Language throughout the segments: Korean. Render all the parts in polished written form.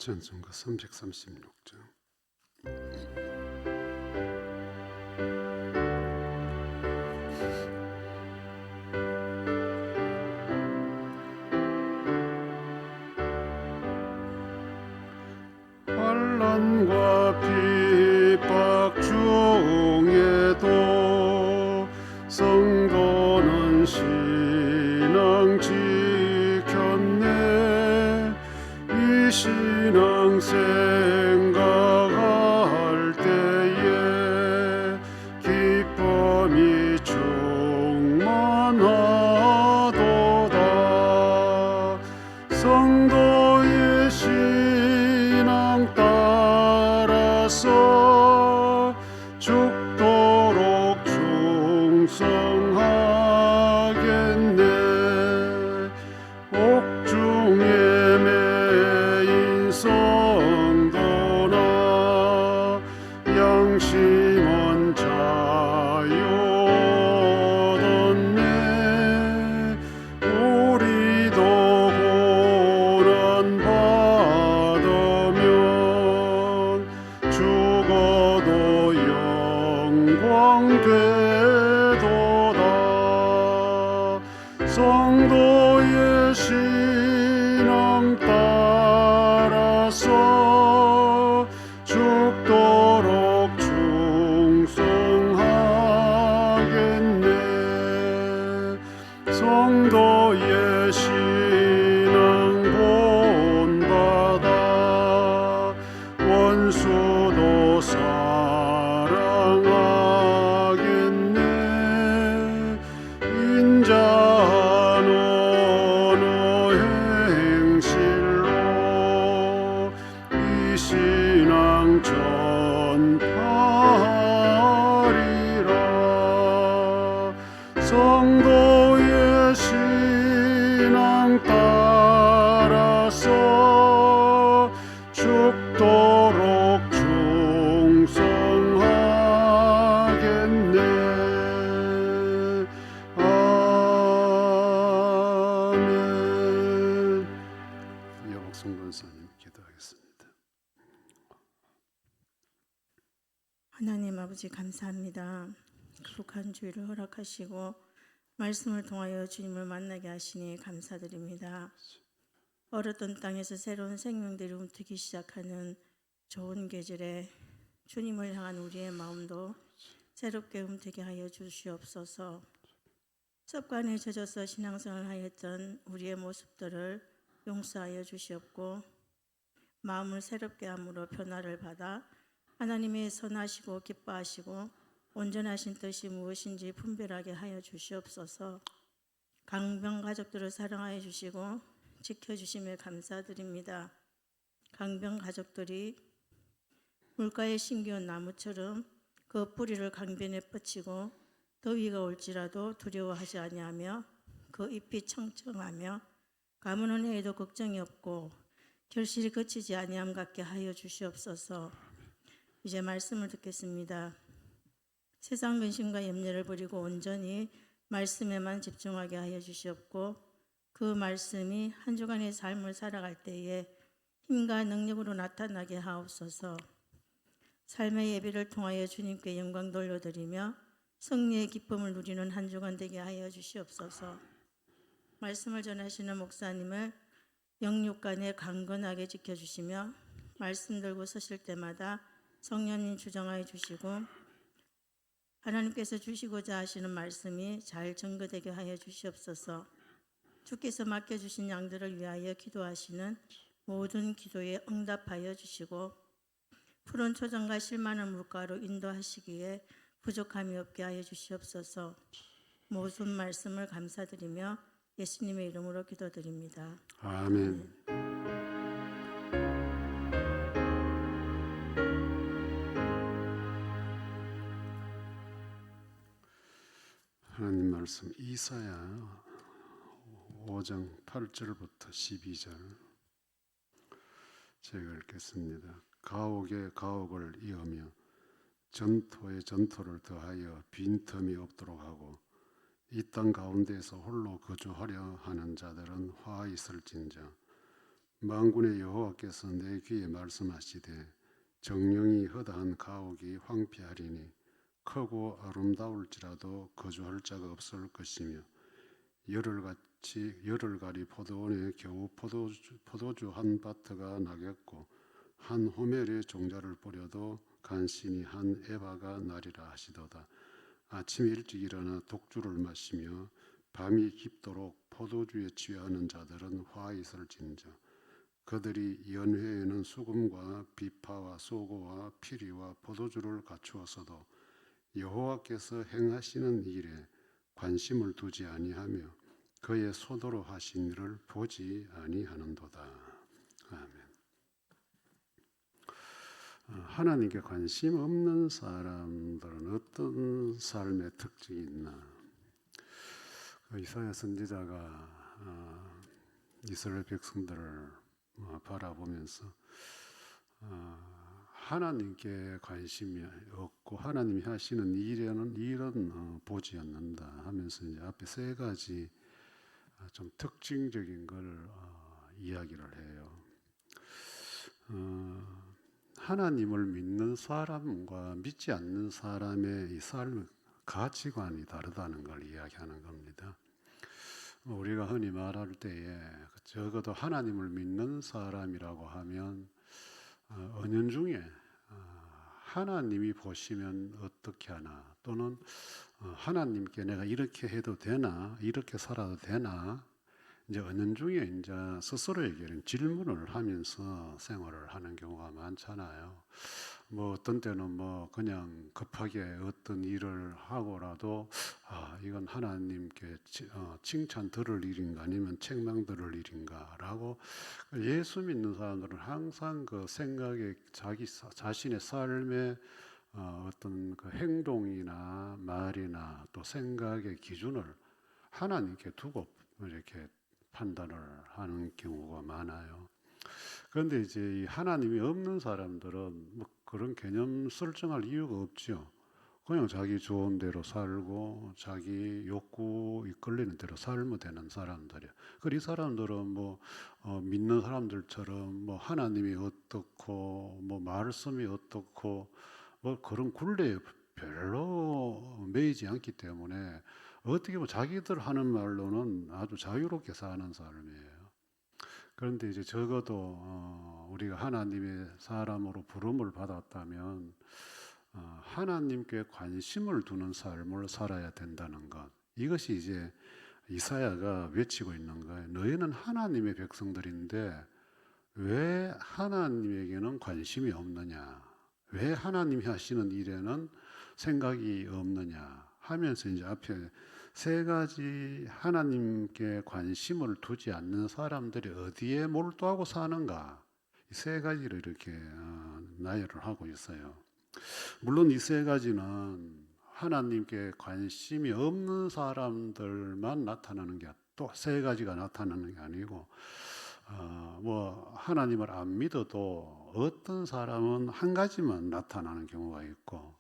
찬송가 336장. 환난과 핍박 중에도 성도는 신앙 지켰네. 이 신앙 생각할 때에 기쁨이 충만하도다. 성도의 신앙 따라서 죽도록 충성하겠네. 옥중에 매인 성도나 양심은 자유롭네. 우리도 고난 받으면 죽어도 영광 되도다. 성도의 신앙 따라서 죽도록 충성하겠네. 성도의 신앙 본받아 원수도 사랑하겠네. 인자한 언어 행실로 이 신앙 전파하리라. 성도의 신앙 따라서 죽도록 충성하겠네. 아멘. 여복성 권사님 기도하겠습니다. 하나님 아버지 감사합니다. 거룩한 주일을 허락하시고 말씀을 통하여 주님을 만나게 하시니 감사드립니다. 얼었던 땅에서 새로운 생명들이 움트기 시작하는 좋은 계절에 주님을 향한 우리의 마음도 새롭게 움트게 하여 주시옵소서. 습관에 젖어서 신앙생활을 하였던 우리의 모습들을 용서하여 주시옵고 마음을 새롭게 함으로 변화를 받아 하나님의 선하시고 기뻐하시고 온전하신 뜻이 무엇인지 분별하게 하여 주시옵소서. 강병 가족들을 사랑하여 주시고 지켜주심에 감사드립니다. 강병 가족들이 물가에 심겨온 나무처럼 그 뿌리를 강변에 뻗치고 더위가 올지라도 두려워하지 아니하며 그 잎이 청청하며 가뭄은 해에도 걱정이 없고 결실이 그치지 아니함 같게 하여 주시옵소서. 이제 말씀을 듣겠습니다. 세상 근심과 염려를 버리고 온전히 말씀에만 집중하게 하여 주시옵고 그 말씀이 한 주간의 삶을 살아갈 때에 힘과 능력으로 나타나게 하옵소서. 삶의 예배를 통하여 주님께 영광 돌려드리며 승리의 기쁨을 누리는 한 주간 되게 하여 주시옵소서. 말씀을 전하시는 목사님을 영육간에 강건하게 지켜주시며 말씀 들고 서실 때마다 성령님 주정하여 주시고 하나님께서 주시고자 하시는 말씀이 잘 증거되게 하여 주시옵소서. 주께서 맡겨주신 양들을 위하여 기도하시는 모든 기도에 응답하여 주시고 푸른 초장과 실만한 물가로 인도하시기에 부족함이 없게 하여 주시옵소서. 모든 말씀을 감사드리며 예수님의 이름으로 기도드립니다. 아멘. 하나님 말씀 이사야 5장 8절부터 12절 제가 읽겠습니다. 가옥에 가옥을 이으며 전토에 전토를 더하여 빈틈이 없도록 하고 이 땅 가운데에서 홀로 거주하려 하는 자들은 화 있을진저 만군의 여호와께서 내 귀에 말씀하시되 정령이 허다한 가옥이 황폐하리니 크고 아름다울지라도 거주할 자가 없을 것이며 열흘가리 포도원에 겨우 포도주 한 바트가 나겠고 한 호멜에 종자를 뿌려도 간신히 한 에바가 나리라 하시도다. 아침에 일찍 일어나 독주를 마시며 밤이 깊도록 포도주에 취하는 자들은 화 있을진저. 그들이 연회에는 수금과 비파와 소고와 피리와 포도주를 갖추었어도 여호와께서 행하시는 일에 관심을 두지 아니하며 그의 소도로 하신 일을 보지 아니하는도다. 아멘. 하나님께 관심 없는 사람들은 어떤 삶의 특징이 있나? 이사야 선지자가 이스라엘 백성들을 바라보면서 하나님께 관심이 없고 하나님이 하시는 일은 보지 않는다 하면서 이제 앞에 세 가지 좀 특징적인 걸 이야기를 해요. 하나님을 믿는 사람과 믿지 않는 사람의 이 삶의 가치관이 다르다는 걸 이야기하는 겁니다. 우리가 흔히 말할 때에 적어도 하나님을 믿는 사람이라고 하면 은연중에 하나님이 보시면 어떻게 하나 또는 하나님께 내가 이렇게 해도 되나 이렇게 살아도 되나 이제 은연중에 이제 스스로에게는 질문을 하면서 생활을 하는 경우가 많잖아요. 뭐 어떤 때는 뭐 그냥 급하게 어떤 일을 하고라도 이건 하나님께 칭찬 들을 일인가 아니면 책망 들을 일인가라고 예수 믿는 사람들은 항상 그 생각에 자신의 삶의 어떤 그 행동이나 말이나 또 생각의 기준을 하나님께 두고 이렇게 판단을 하는 경우가 많아요. 그런데 이제 이 하나님이 없는 사람들은 뭐 그런 개념 설정할 이유가 없죠. 그냥 자기 좋은 대로 살고 자기 욕구 이끌리는 대로 살면 되는 사람들이야. 그리고 이 사람들은 뭐 믿는 사람들처럼 뭐 하나님이 어떻고 뭐 말씀이 어떻고 뭐 그런 굴레에 별로 매이지 않기 때문에 어떻게 보면 자기들 하는 말로는 아주 자유롭게 사는 삶이에요. 그런데 이제 적어도 우리가 하나님의 사람으로 부름을 받았다면 하나님께 관심을 두는 삶을 살아야 된다는 것. 이것이 이제 이사야가 외치고 있는 거예요. 너희는 하나님의 백성들인데 왜 하나님에게는 관심이 없느냐? 왜 하나님이 하시는 일에는 생각이 없느냐? 하면서 이제 앞에 세 가지 하나님께 관심을 두지 않는 사람들이 어디에 몰두하고 사는가? 이 세 가지를 이렇게 나열을 하고 있어요. 물론 이 세 가지는 하나님께 관심이 없는 사람들만 나타나는 게 또 세 가지가 나타나는 게 아니고 뭐 하나님을 안 믿어도 어떤 사람은 한 가지만 나타나는 경우가 있고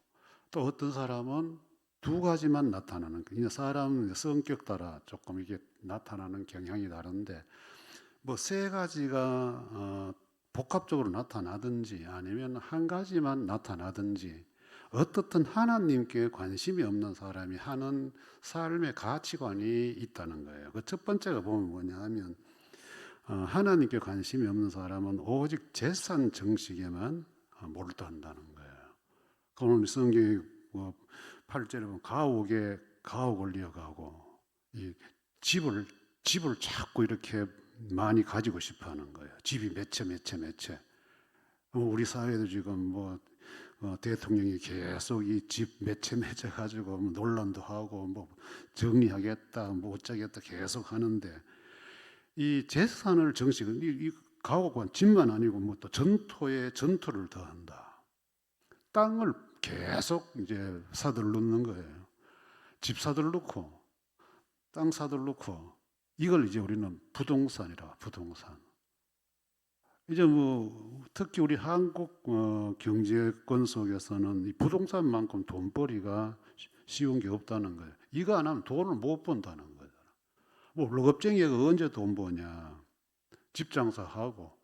또 어떤 사람은 두 가지만 나타나는 거예요. 사람 성격 따라 조금 이게 나타나는 경향이 다른데 뭐 세 가지가 복합적으로 나타나든지 아니면 한 가지만 나타나든지 어떻든 하나님께 관심이 없는 사람이 하는 삶의 가치관이 있다는 거예요. 그 첫 번째가 보면 뭐냐 하면 하나님께 관심이 없는 사람은 오직 재산 정식에만 몰두한다는 거예요. 오늘 성경에 8절에 보면 가옥을 이어가고 이 집을 자꾸 이렇게 많이 가지고 싶어하는 거예요. 집이 몇 채. 우리 사회도 지금 대통령이 계속 이 집 몇 채 가지고 논란도 하고 정리하겠다, 어쩌겠다 계속 하는데 이 재산을 정식은 이 가옥은 집만 아니고 또 전토에 전토를 더한다. 땅을 계속 이제 사들 놓는 거예요. 집 사들 놓고 땅 사들 놓고 이걸 이제 우리는 부동산이라 부동산. 이제 특히 우리 한국 경제권 속에서는 이 부동산만큼 돈벌이가 쉬운 게 없다는 거예요. 이거 안 하면 돈을 못 번다는 거예요. 월급쟁이가 언제 돈 버냐? 집 장사하고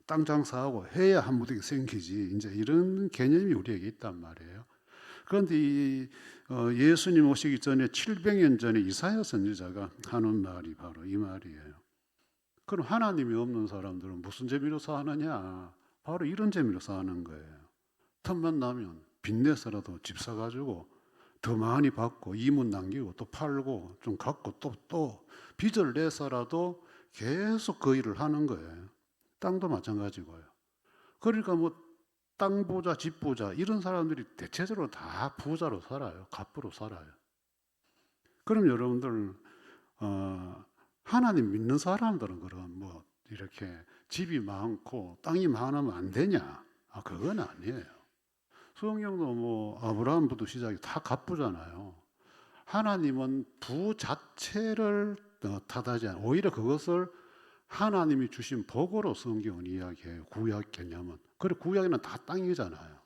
땅 장사하고 해야 한 무더기 생기지. 이제 이런 개념이 우리에게 있단 말이에요. 그런데 예수님 오시기 전에 700년 전에 이사야 선지자가 하는 말이 바로 이 말이에요. 그럼 하나님이 없는 사람들은 무슨 재미로 사느냐? 바로 이런 재미로 사는 거예요. 틈만 나면 빚내서라도 집 사가지고 더 많이 받고 이문 남기고 또 팔고 좀 갖고 또 빚을 내서라도 계속 그 일을 하는 거예요. 땅도 마찬가지고요. 그러니까 뭐 땅 부자, 집 부자 이런 사람들이 대체적으로 다 부자로 살아요. 갑부로 살아요. 그럼 여러분들 하나님 믿는 사람들은 그럼 뭐 이렇게 집이 많고 땅이 많으면 안 되냐? 그건 아니에요. 성경도 뭐 아브라함부터 시작이 다 갑부잖아요. 하나님은 부 자체를 탓하지 않아요. 오히려 그것을 하나님이 주신 복으로 성경은 이야기해요. 구약 개념은. 그리고 구약에는 다 땅이잖아요.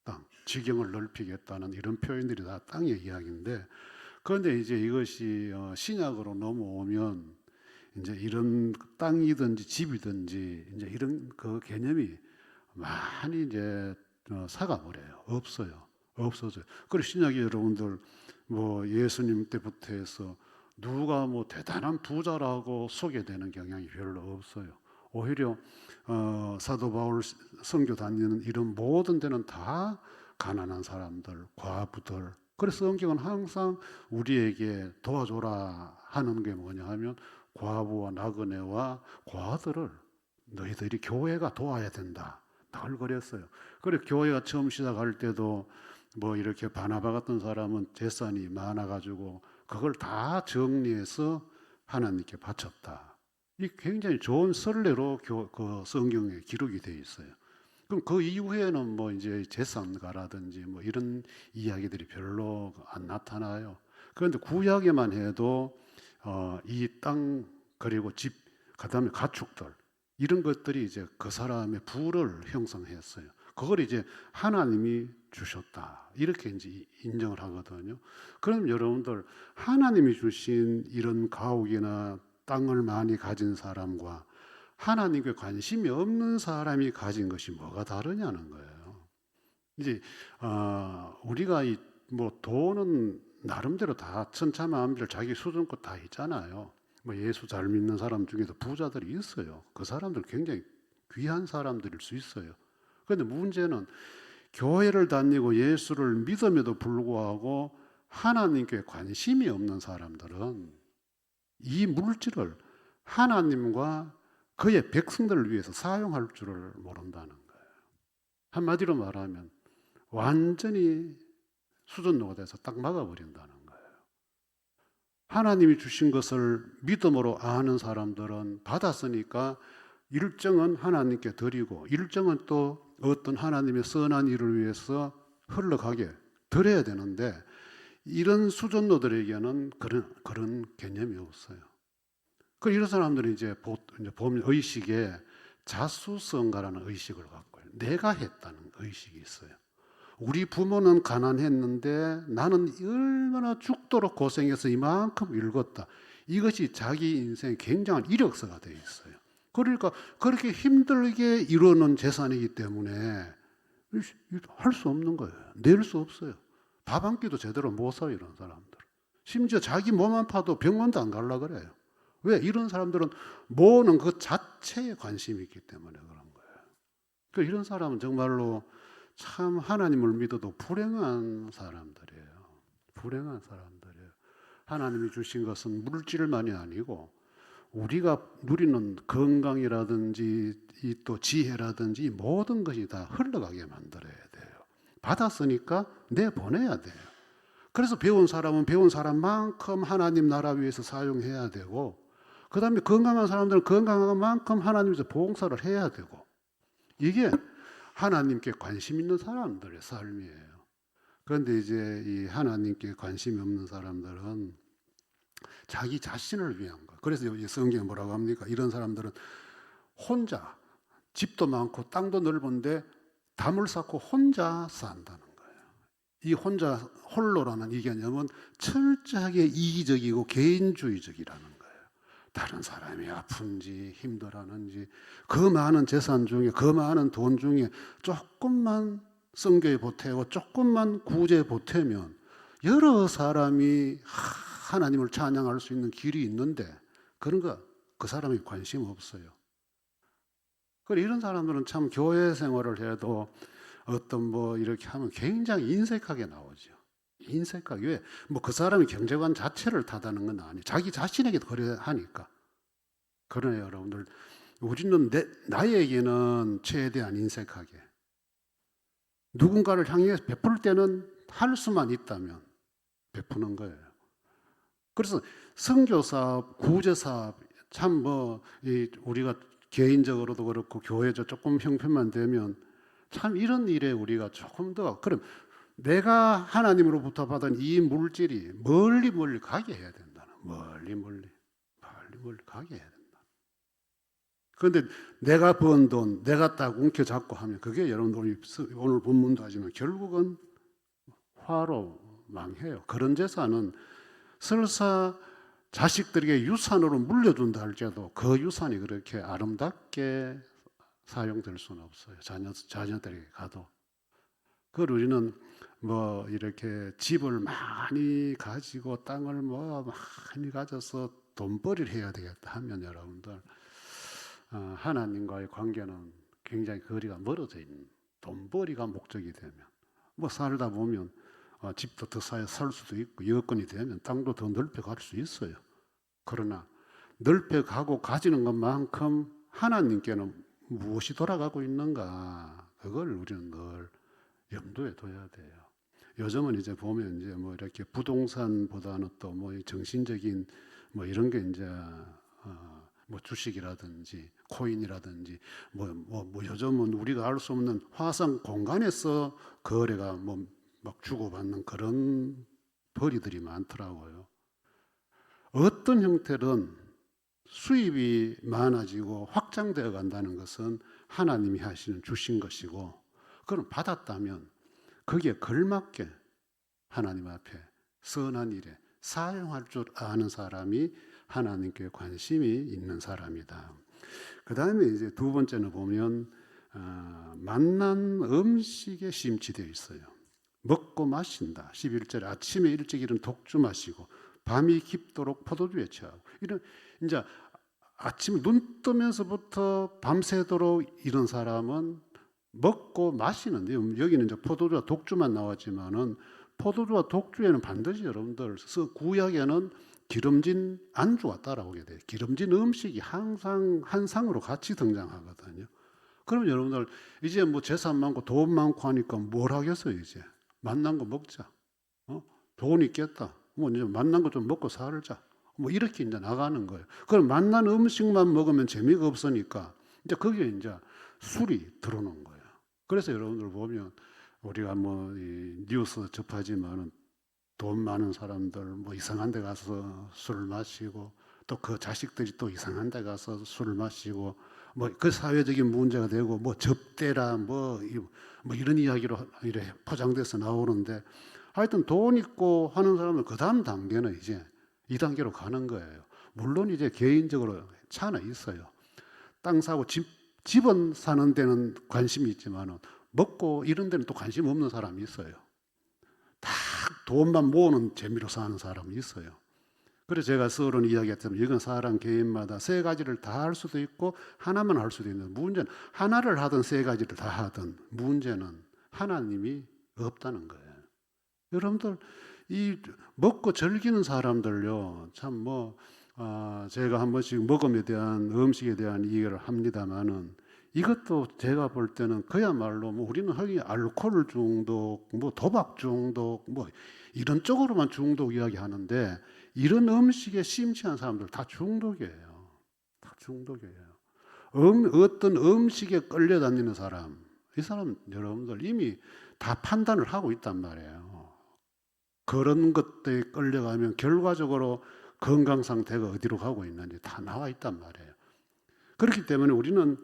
땅, 지경을 넓히겠다는 이런 표현들이 다 땅의 이야기인데, 그런데 이제 이것이 신약으로 넘어오면 이제 이런 땅이든지 집이든지 이제 이런 그 개념이 많이 이제 사가버려요. 없어요. 없어져요. 그리고 신약이 여러분들 뭐 예수님 때부터 해서 누가 뭐 대단한 부자라고 소개되는 경향이 별로 없어요. 오히려 사도 바울 선교 다니는 이런 모든 데는 다 가난한 사람들, 과부들. 그래서 성경은 항상 우리에게 도와줘라 하는 게 뭐냐 하면 과부와 나그네와 과들을 너희들이 교회가 도와야 된다. 늘 그랬어요. 그래 교회가 처음 시작할 때도 뭐 이렇게 바나바 같은 사람은 재산이 많아가지고 그걸 다 정리해서 하나님께 바쳤다. 이 굉장히 좋은 선례로 그 성경에 기록이 되어 있어요. 그럼 그 이후에는 뭐 이제 재산가라든지 뭐 이런 이야기들이 별로 안 나타나요. 그런데 구약에만 해도 이 땅 그리고 집 그다음에 가축들 이런 것들이 이제 그 사람의 부를 형성했어요. 그걸 이제 하나님이 주셨다. 이렇게 이제 인정을 하거든요. 그럼 여러분들 하나님이 주신 이런 가옥이나 땅을 많이 가진 사람과 하나님께 관심이 없는 사람이 가진 것이 뭐가 다르냐는 거예요. 이제 우리가 뭐 돈은 나름대로 다 천차만별 자기 수준껏 다 있잖아요. 뭐 예수 잘 믿는 사람 중에도 부자들이 있어요. 그 사람들 굉장히 귀한 사람들일 수 있어요. 그런데 문제는 교회를 다니고 예수를 믿음에도 불구하고 하나님께 관심이 없는 사람들은 이 물질을 하나님과 그의 백성들을 위해서 사용할 줄을 모른다는 거예요. 한마디로 말하면 완전히 수전노가 돼서 딱 막아버린다는 거예요. 하나님이 주신 것을 믿음으로 아는 사람들은 받았으니까 일정은 하나님께 드리고 일정은 또 어떤 하나님의 선한 일을 위해서 흘러가게 드려야 되는데 이런 수전노들에게는 그런 개념이 없어요. 이런 사람들이 이제 보면 의식에 자수성가라는 의식을 갖고 있어요. 내가 했다는 의식이 있어요. 우리 부모는 가난했는데 나는 얼마나 죽도록 고생해서 이만큼 읽었다. 이것이 자기 인생의 굉장한 이력서가 되어 있어요. 그러니까 그렇게 힘들게 이루는 재산이기 때문에 할 수 없는 거예요. 낼 수 없어요. 밥 한 끼도 제대로 못 사요, 이런 사람들. 심지어 자기 몸 아파도 병원도 안 가려고 그래요. 왜? 이런 사람들은 모으는 그 자체에 관심이 있기 때문에 그런 거예요. 그러니까 이런 사람은 정말로 참 하나님을 믿어도 불행한 사람들이에요. 불행한 사람들이에요. 하나님이 주신 것은 물질만이 아니고 우리가 누리는 건강이라든지 또 지혜라든지 모든 것이 다 흘러가게 만들어야 돼요. 받았으니까 내보내야 돼요. 그래서 배운 사람은 배운 사람만큼 하나님 나라 위해서 사용해야 되고 그 다음에 건강한 사람들은 건강한 만큼 하나님께서 봉사를 해야 되고 이게 하나님께 관심 있는 사람들의 삶이에요. 그런데 이제 이 하나님께 관심이 없는 사람들은 자기 자신을 위한 거. 그래서 여기 성경에 뭐라고 합니까? 이런 사람들은 혼자 집도 많고 땅도 넓은데 담을 쌓고 혼자 산다는 거예요. 이 혼자 홀로라는 이 개념은 철저하게 이기적이고 개인주의적이라는 거예요. 다른 사람이 아픈지 힘들어하는지 그 많은 재산 중에 그 많은 돈 중에 조금만 성교에 보태고 조금만 구제에 보태면 여러 사람이 하나님을 찬양할 수 있는 길이 있는데 그런 거 그 사람이 관심 없어요. 그래 이런 사람들은 참 교회 생활을 해도 어떤 뭐 이렇게 하면 굉장히 인색하게 나오죠. 인색하게 왜? 뭐 그 사람이 경제관 자체를 탓하는 건 아니에요. 자기 자신에게 그래 하니까. 그러네 여러분들. 우리는 나에게는 최대한 인색하게 누군가를 향해 베풀 때는 할 수만 있다면 베푸는 거예요. 그래서 선교사업, 구제사업 참 뭐 우리가 개인적으로도 그렇고 교회적 조금 형편만 되면 참 이런 일에 우리가 조금 더 그럼 내가 하나님으로부터 받은 이 물질이 멀리 멀리 가게 해야 된다는 멀리 가게 해야 된다. 그런데 내가 번 돈 내가 딱 움켜잡고 하면 그게 여러분들 오늘 본문도 하지만 결국은 화로 망해요. 그런 재산은 설사 자식들에게 유산으로 물려준다 할지라도 그 유산이 그렇게 아름답게 사용될 수는 없어요. 자녀들에게 가도. 그걸 우리는 뭐 이렇게 집을 많이 가지고 땅을 뭐 많이 가져서 돈벌이를 해야 되겠다 하면 여러분들 하나님과의 관계는 굉장히 거리가 멀어져 있는 돈벌이가 목적이 되면 뭐 살다 보면 집도 더 살 수도 있고 여건이 되면 땅도 더 넓혀갈 수 있어요. 그러나 넓혀가고 가지는 것만큼 하나님께는 무엇이 돌아가고 있는가 그걸 우리는 늘 염두에 둬야 돼요. 요즘은 이제 보면 이제 뭐 이렇게 부동산보다는 또 뭐 정신적인 뭐 이런 게 이제 뭐 주식이라든지 코인이라든지 뭐 요즘은 우리가 알 수 없는 화성 공간에서 거래가 뭐 막 주고받는 그런 벌이들이 많더라고요. 어떤 형태든 수입이 많아지고 확장되어 간다는 것은 하나님이 하시는 주신 것이고 그럼 받았다면 거기에 걸맞게 하나님 앞에 선한 일에 사용할 줄 아는 사람이 하나님께 관심이 있는 사람이다. 그 다음에 이제 두 번째는 보면 만난 음식에 심취되어 있어요. 먹고 마신다. 11절에 아침에 일찍 일은 독주 마시고 밤이 깊도록 포도주에 취하고 이런 이제 아침 눈 뜨면서부터 밤새도록 이런 사람은 먹고 마시는데 여기는 이제 포도주와 독주만 나왔지만은 포도주와 독주에는 반드시 여러분들 구약에는 기름진 안주가 따라오게 돼요. 기름진 음식이 항상 한 상으로 같이 등장하거든요. 그럼 여러분들 이제 뭐 재산 많고 돈 많고 하니까 뭘 하겠어요 이제 만난 거 먹자. 돈 있겠다. 뭐 이제 만난 거 좀 먹고 살자. 뭐 이렇게 이제 나가는 거예요. 그럼 만난 음식만 먹으면 재미가 없으니까 이제 거기에 이제 술이 들어오는 거예요. 그래서 여러분들 보면 우리가 뭐 이 뉴스 접하지만은 돈 많은 사람들 뭐 이상한 데 가서 술을 마시고 또 그 자식들이 또 이상한 데 가서 술을 마시고 뭐 그 사회적인 문제가 되고 뭐 접대라 뭐 이런 이야기로 이래 포장돼서 나오는데 하여튼 돈 있고 하는 사람은 그 다음 단계는 이제 2단계로 가는 거예요. 물론 이제 개인적으로 차는 있어요. 땅 사고 집은 사는 데는 관심이 있지만 먹고 이런 데는 또 관심 없는 사람이 있어요. 다 돈만 모으는 재미로 사는 사람이 있어요. 그래서 제가 서론 이야기했지만 이건 사람 개인마다 세 가지를 다 할 수도 있고 하나만 할 수도 있는 문제는 하나를 하든 세 가지를 다 하든 문제는 하나님이 없다는 거예요. 여러분들 이 먹고 즐기는 사람들요 참 뭐 제가 한 번씩 먹음에 대한 음식에 대한 이해를 합니다만은 이것도 제가 볼 때는 그야말로 뭐 우리는 흔히 알코올 중독, 뭐 도박 중독, 뭐 이런 쪽으로만 중독 이야기하는데 이런 음식에 심취한 사람들 다 중독이에요. 다 중독이에요. 어떤 음식에 끌려다니는 사람, 이 사람 여러분들 이미 다 판단을 하고 있단 말이에요. 그런 것들에 끌려가면 결과적으로 건강 상태가 어디로 가고 있는지 다 나와 있단 말이에요. 그렇기 때문에 우리는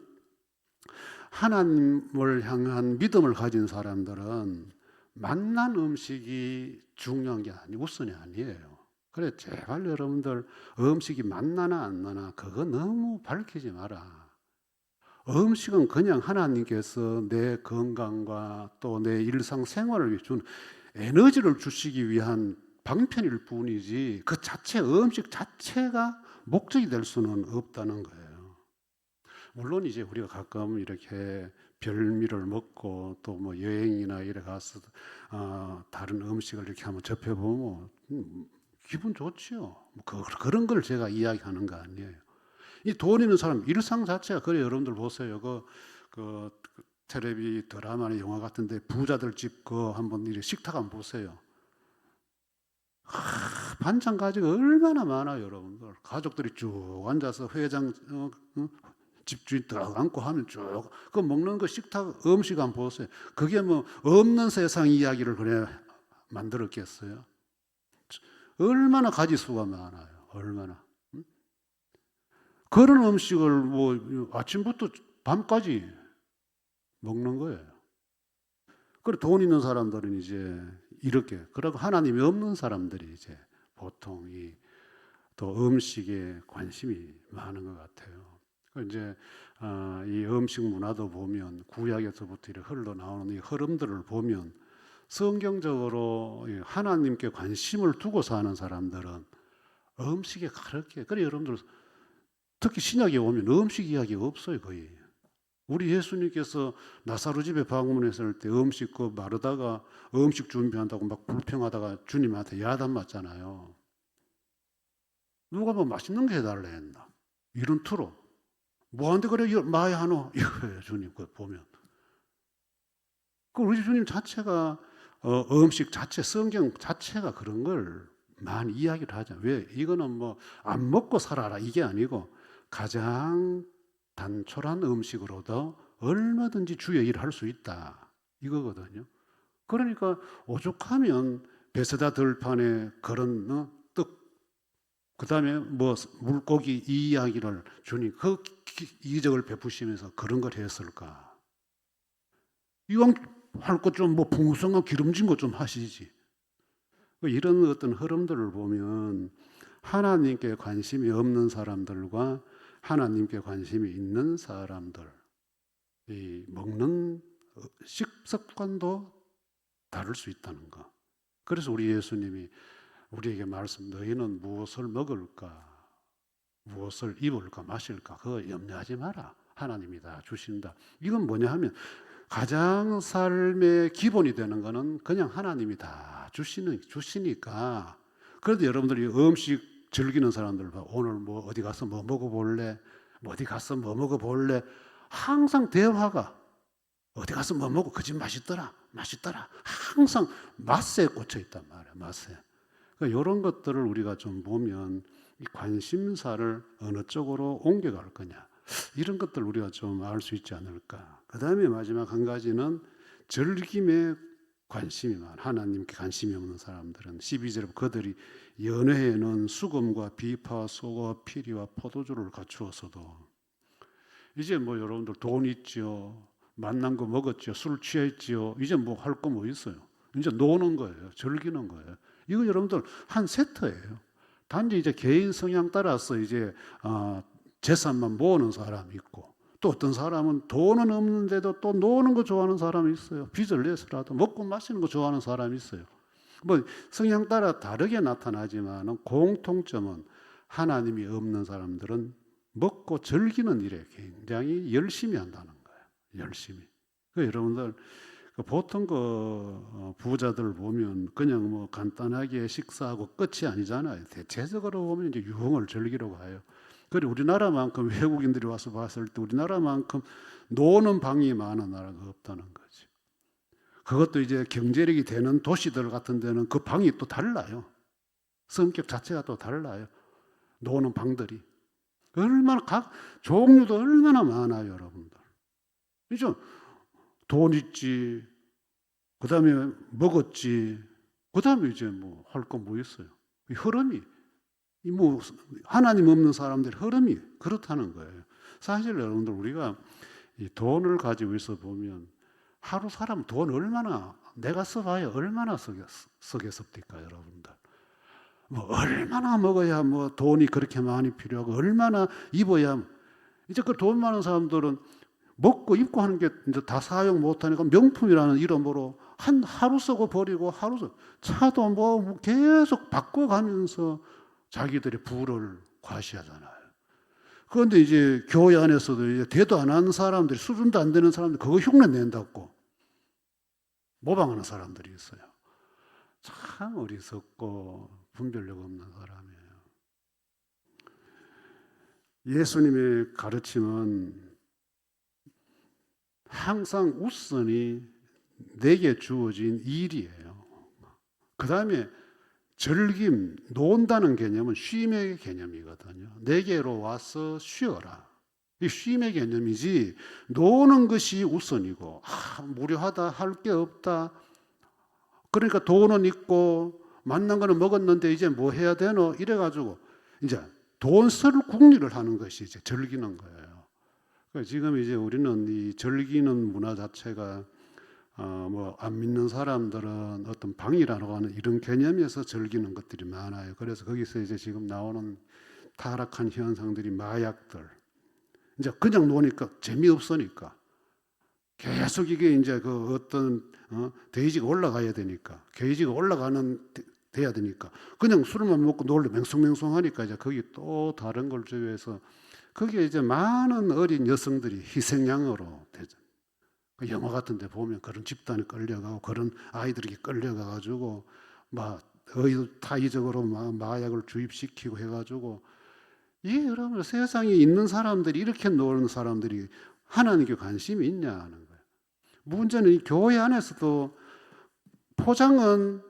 하나님을 향한 믿음을 가진 사람들은 만난 음식이 중요한 게 우선이 아니에요. 그래 제발 여러분들 음식이 맛나나 안 나나 그거 너무 밝히지 마라. 음식은 그냥 하나님께서 내 건강과 또 내 일상생활을 준 에너지를 주시기 위한 방편일 뿐이지 그 자체 음식 자체가 목적이 될 수는 없다는 거예요. 물론 이제 우리가 가끔 이렇게 별미를 먹고 또 뭐 여행이나 이래 가서 다른 음식을 이렇게 한번 접해보면 기분 좋지요. 뭐 그런 걸 제가 이야기하는 거 아니에요. 이 돈 있는 사람 일상 자체가 그래. 여러분들 보세요. 그 텔레비 드라마나 영화 같은데 부자들 집 그 한번 이렇게 식탁 한번 보세요. 반찬 가지가 얼마나 많아요, 여러분들. 가족들이 쭉 앉아서 회장 집주인 딱 앉고 하면 쭉 그 먹는 거 식탁 음식 한번 보세요. 그게 뭐 없는 세상 이야기를 그래 만들었겠어요? 얼마나 가지수가 많아요. 얼마나. 그런 음식을 뭐 아침부터 밤까지 먹는 거예요. 그래 돈 있는 사람들은 이제 이렇게 그리고 하나님이 없는 사람들이 이제 보통 또 음식에 관심이 많은 것 같아요. 이제 이 음식 문화도 보면 구약에서부터 이렇게 흘러나오는 이 흐름들을 보면 성경적으로 하나님께 관심을 두고 사는 사람들은 음식에 그렇게 그래 여러분들 특히 신약에 오면 음식 이야기가 없어요 거의. 우리 예수님께서 나사로 집에 방문했을 때 음식 그 마르다가 음식 준비한다고 막 불평하다가 주님한테 야단 맞잖아요. 누가 뭐 맛있는 거 해달라 했나? 이런 투로 뭐한테 그래 마야 하노 이거예요 주님 그 보면. 그 우리 주님 자체가 음식 자체 성경 자체가 그런 걸 많이 이야기를 하잖아요. 왜 이거는 뭐 안 먹고 살아라 이게 아니고 가장 단촐한 음식으로도 얼마든지 주의 일을 할 수 있다 이거거든요. 그러니까 오죽하면 베세다 들판에 그런 떡 그다음에 뭐 물고기 이 이야기를 주님 그 이적을 베푸시면서 그런 걸 했을까? 이왕 할 것 좀 뭐 풍성한 기름진 것 좀 하시지. 이런 어떤 흐름들을 보면 하나님께 관심이 없는 사람들과 하나님께 관심이 있는 사람들, 이 먹는 식습관도 다를 수 있다는 거. 그래서 우리 예수님이 우리에게 말씀, 너희는 무엇을 먹을까, 무엇을 입을까, 마실까, 그거 염려하지 마라. 하나님이 다 주신다. 이건 뭐냐 하면 가장 삶의 기본이 되는 거는 그냥 하나님이 다 주시니까. 그래도 여러분들이 음식 즐기는 사람들 봐. 오늘 뭐 어디 가서 뭐 먹어볼래? 뭐 어디 가서 뭐 먹어볼래? 항상 대화가 어디 가서 뭐 먹어? 그 집 맛있더라. 맛있더라. 항상 맛에 꽂혀 있단 말이야. 맛에. 그러니까 이런 것들을 우리가 좀 보면 이 관심사를 어느 쪽으로 옮겨갈 거냐. 이런 것들 우리가 좀 알 수 있지 않을까. 그 다음에 마지막 한 가지는 즐김에 관심이 많아. 하나님께 관심이 없는 사람들은 12절 그들이 연회에는 수금과 비파와 소와 피리와 포도주를 갖추어서도 이제 뭐 여러분들 돈 있죠. 만난 거 먹었죠. 술 취했죠. 이제 뭐 할 거 뭐 있어요. 이제 노는 거예요. 즐기는 거예요. 이거 여러분들 한 세트예요. 단지 이제 개인 성향 따라서 이제 재산만 모으는 사람이 있고 또 어떤 사람은 돈은 없는데도 또 노는 거 좋아하는 사람이 있어요. 빚을 내서라도 먹고 마시는 거 좋아하는 사람이 있어요. 뭐 성향 따라 다르게 나타나지만 공통점은 하나님이 없는 사람들은 먹고 즐기는 일에 굉장히 열심히 한다는 거예요. 열심히. 여러분들 보통 부자들 보면 그냥 뭐 간단하게 식사하고 끝이 아니잖아요. 대체적으로 보면 이제 유흥을 즐기려고 해요. 그리고 우리나라만큼 외국인들이 와서 봤을 때 우리나라만큼 노는 방이 많은 나라가 없다는 거죠. 그것도 이제 경제력이 되는 도시들 같은 데는 그 방이 또 달라요. 성격 자체가 또 달라요. 노는 방들이. 얼마나 종류도 얼마나 많아요, 여러분들. 이제 돈 있지, 그 다음에 먹었지, 그 다음에 이제 뭐 할 거 뭐 있어요. 이 흐름이. 뭐 하나님 없는 사람들의 흐름이 그렇다는 거예요. 사실 여러분들 우리가 이 돈을 가지고 있어 보면 하루 사람 돈 얼마나 내가 써봐야 얼마나 쓰겠습니까 여러분들. 뭐 얼마나 먹어야 뭐 돈이 그렇게 많이 필요하고 얼마나 입어야 이제 그 돈 많은 사람들은 먹고 입고 하는 게 이제 다 사용 못하니까 명품이라는 이름으로 한 하루 쓰고 버리고 하루 쓰고 차도 뭐 계속 바꿔가면서 자기들의 부를 과시하잖아요. 그런데 이제 교회 안에서도 이제 대도 안 하는 사람들이 수준도 안 되는 사람들 그거 흉내 낸다고 모방하는 사람들이 있어요. 참 어리석고 분별력 없는 사람이에요. 예수님의 가르침은 항상 우선이 내게 주어진 일이에요. 그 다음에 즐김, 논다는 개념은 쉼의 개념이거든요. 내게로 와서 쉬어라. 이 쉼의 개념이지 노는 것이 우선이고 무료하다, 할 게 없다. 그러니까 돈은 있고 만난 거는 먹었는데 이제 뭐 해야 되노? 이래가지고 이제 돈 쓸 궁리를 하는 것이 이제 즐기는 거예요. 그러니까 지금 이제 우리는 이 즐기는 문화 자체가 뭐 안 믿는 사람들은 어떤 방이라고 하는 이런 개념에서 즐기는 것들이 많아요. 그래서 거기서 이제 지금 나오는 타락한 현상들이 마약들. 이제 그냥 노니까 재미없으니까 계속 이게 이제 그 어떤 데이지가 올라가야 되니까 게이지가 돼야 되니까 그냥 술만 먹고 놀래 맹숭맹숭하니까 이제 거기 또 다른 걸 제외해서 거기에 이제 많은 어린 여성들이 희생양으로 되죠. 그 영화 같은 데 보면 그런 집단이 끌려가고 그런 아이들이 끌려가 가지고 막 타의적으로 마약을 주입시키고 해가지고 이게 여러분 세상에 있는 사람들이 이렇게 노는 사람들이 하나님께 관심이 있냐 하는 거예요. 문제는 이 교회 안에서도 포장은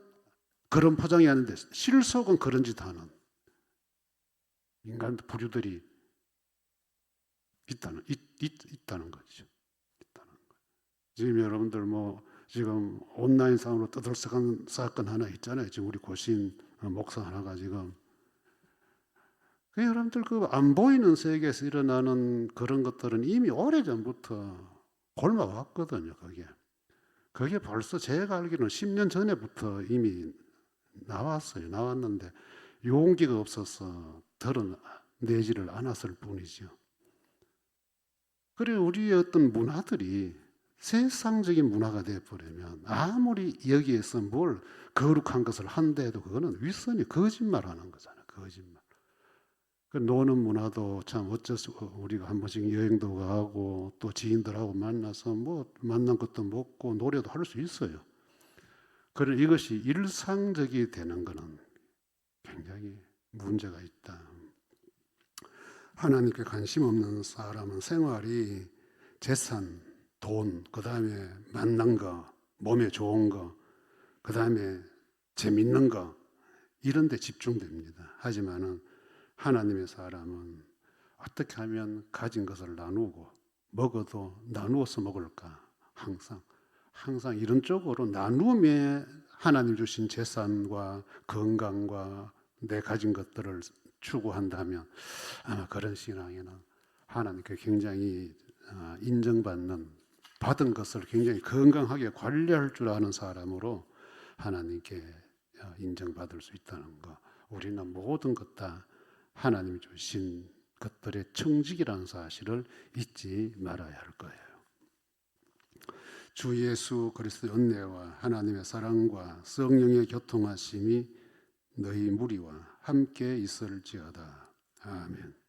그런 포장이 아닌데 실속은 그런 짓 하는 인간 부류들이 있다는 거죠. 지금 여러분들 뭐 지금 온라인상으로 떠들썩한 사건 하나 있잖아요. 지금 우리 고신 목사 하나가 지금 여러분들 그 안 보이는 세계에서 일어나는 그런 것들은 이미 오래전부터 골마왔거든요. 그게 벌써 제가 알기로는 10년 전에부터 이미 나왔는데 용기가 없어서 드러내지를 않았을 뿐이죠. 그리고 우리의 어떤 문화들이 세상적인 문화가 되어버리면 아무리 여기에서 뭘 거룩한 것을 한데도 그거는 윗선이 거짓말하는 거잖아요. 거짓말. 그 노는 문화도 참 어쩔 수 우리가 한 번씩 여행도 가고 또 지인들하고 만나서 뭐 만난 것도 먹고 노래도 할 수 있어요. 그런 이것이 일상적이 되는 것은 굉장히 문제가 있다. 하나님께 관심 없는 사람은 생활이 재산, 돈, 그 다음에 만난 거, 몸에 좋은 거, 그 다음에 재밌는 거 이런 데 집중됩니다. 하지만은 하나님의 사람은 어떻게 하면 가진 것을 나누고 먹어도 나누어서 먹을까? 항상 이런 쪽으로 나눔에 하나님 주신 재산과 건강과 내 가진 것들을 추구한다면 아마 그런 신앙에는 하나님께 굉장히 인정받는 받은 것을 굉장히 건강하게 관리할 줄 아는 사람으로 하나님께 인정받을 수 있다는 거. 우리는 모든 것 다 하나님이 주신 것들의 청직이라는 사실을 잊지 말아야 할 거예요. 주 예수 그리스도의 은혜와 하나님의 사랑과 성령의 교통하심이 너희 무리와 함께 있을지어다. 아멘.